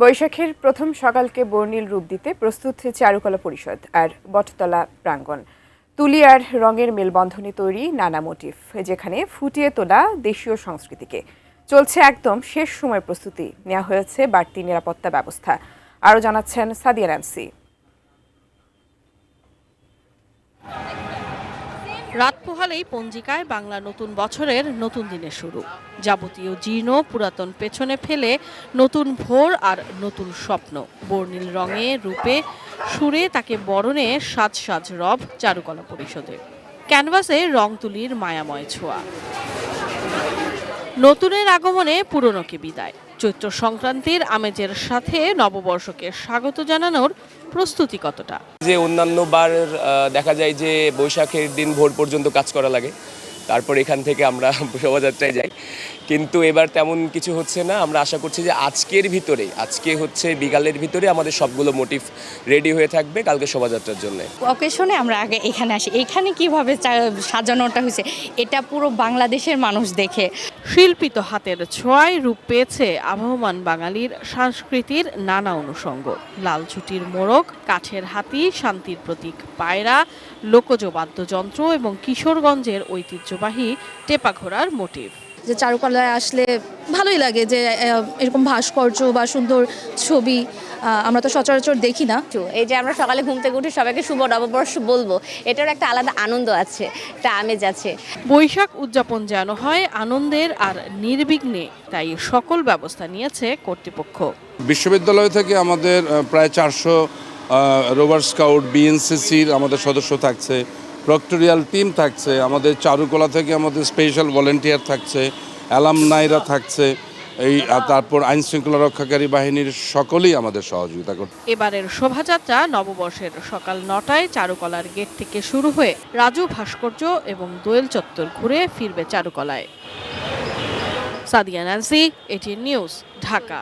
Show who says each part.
Speaker 1: বৈশাখের প্রথম সকালকে বর্ণিল রূপ দিতে প্রস্তুত চারুকলা পরিষদ আর বটতলা প্রাঙ্গণ। তুলি আর রঙের মেলবন্ধনে তৈরি নানা মোটিফ, যেখানে ফুটিয়ে তোলা দেশীয় সংস্কৃতিকে। চলছে একদম শেষ সময় প্রস্তুতি, নেওয়া হয়েছে বাড়তি নিরাপত্তা ব্যবস্থা। আরও জানাচ্ছেন সাদিয়া ন্যান্সি।
Speaker 2: রাত পোহালেই পঞ্জিকায় বাংলা নতুন বছরের নতুন দিনের শুরু। যাবতীয় জীর্ণ পুরাতন পেছনে ফেলে নতুন ভোর আর নতুন স্বপ্ন। বর্ণিল রঙে রূপে সুরে তাকে বরণে সাজ সাজ রব চারুকলা পরিষদে। ক্যানভাসে রং তুলির মায়াময় ছোঁয়া। নতুনের আগমনে পুরনোকে বিদায়। চৈত্র সংক্রান্তির আমেজের সাথে নববর্ষকে স্বাগত জানানোর প্রস্তুতি কতটা?
Speaker 3: যে অন্যান্য বার দেখা যায় যে বৈশাখের দিন ভোর পর্যন্ত কাজ করা লাগে, তারপর এখান থেকে আমরা শোভাযাত্রায় যাই, কিন্তু এবার তেমন কিছু হচ্ছে না। আমরা আশা করছি যে আজকে হচ্ছে বিকালের ভিতরে আমাদের সবগুলো মোটিভ রেডি হয়ে থাকবে কালকে শোভাযাত্রার জন্য।
Speaker 4: অকেশনে আমরা আগে এখানে আসি, এখানে কিভাবে সাজানোটা হয়েছে এটা পুরো বাংলাদেশের মানুষ দেখে।
Speaker 2: শিল্পিত হাতের ছোঁয়ায় রূপ পেয়েছে আবহমান বাঙালির সংস্কৃতির নানা অনুষঙ্গ। লাল ছুটির মোড়ক, কাঠের হাতি, শান্তির প্রতীক পায়রা, লোকজ বাদ্যযন্ত্র এবং কিশোরগঞ্জের ঐতিহ্যবাহী টেপা ঘোড়ার মোটিভ।
Speaker 5: যে চারুকলায় আসলে ভালোই লাগে যে এরকম ভাস্কর্য বা সুন্দর ছবি আমরা তো সচরাচর দেখি না।
Speaker 6: এই যে আমরা সকালে ঘুম থেকে উঠে সবাইকে শুভ নববর্ষ বলবো, এটার একটা আলাদা আনন্দ আছে, একটা আমেজ আছে।
Speaker 2: বৈশাখ উদযাপন যেন হয় আনন্দের আর নির্বিঘ্নে, তাই সকল ব্যবস্থা নিয়েছে কর্তৃপক্ষ।
Speaker 7: বিশ্ববিদ্যালয় থেকে আমাদের প্রায় 400 রোভার স্কাউট, বিএনসিসির আমাদের সদস্য থাকছে, প্রক্টোরিয়াল টিম থাকছে, আমাদের চারুকলা থেকে আমাদের স্পেশাল ভলেন্টিয়ার থাকছে, অ্যালামনাইরা থাকছে, তারপর আইন শৃঙ্খলা রক্ষাকারী বাহিনীর সকলেই আমাদের সহযোগিতা করছে।
Speaker 2: এবারের শোভাযাত্রা নববর্ষের সকাল 9টায় চারুকলার গেট থেকে শুরু হয়ে রাজু ভাস্কর্য এবং দোয়েল চত্বর ঘুরে ফিরবে চারুকলায়। Sadia Nancy, ATN news, Dhaka.